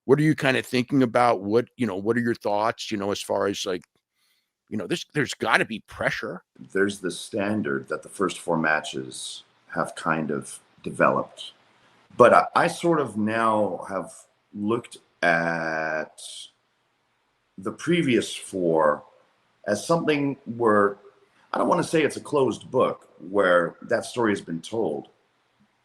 what are you kind of thinking about? What are your thoughts, as far as like, there's got to be pressure. There's the standard that the first four matches have kind of developed. But I sort of now have looked at the previous four as something where I don't want to say it's a closed book where that story has been told.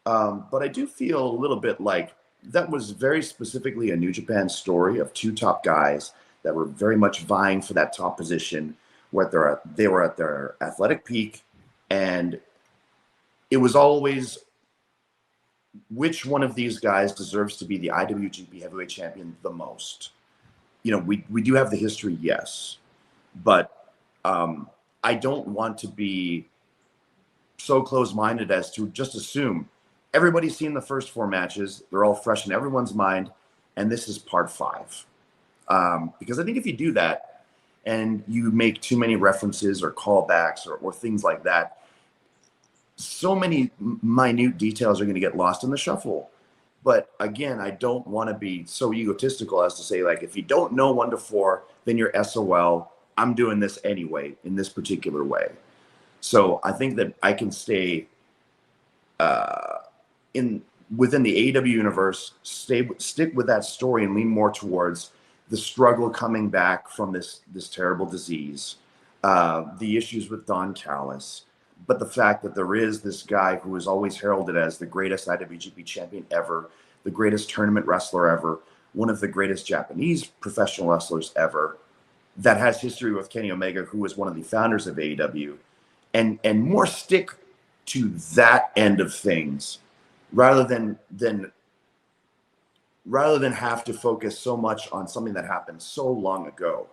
But I do feel a little bit like that was very specifically a New Japan story of two top guys that were very much vying for that top position, where they were at their athletic peak, and it was always which one of these guys deserves to be the IWGP Heavyweight Champion the most. We do have the history, yes, but I don't want to be so close-minded as to just assume everybody's seen the first four matches. They're all fresh in everyone's mind, and this is part 5. Because I think if you do that and you make too many references or callbacks or things like that, so many minute details are going to get lost in the shuffle. But again, I don't want to be so egotistical as to say, like, if you don't know 1 to 4, then you're SOL. I'm doing this anyway in this particular way. So I think that I can stay within the AEW universe, stick with that story and lean more towards the struggle coming back from this terrible disease, the issues with Don Callis, but the fact that there is this guy who is always heralded as the greatest IWGP champion ever, the greatest tournament wrestler ever, one of the greatest Japanese professional wrestlers ever, that has history with Kenny Omega, who was one of the founders of AEW, and more stick to that end of things rather than have to focus so much on something that happened so long ago.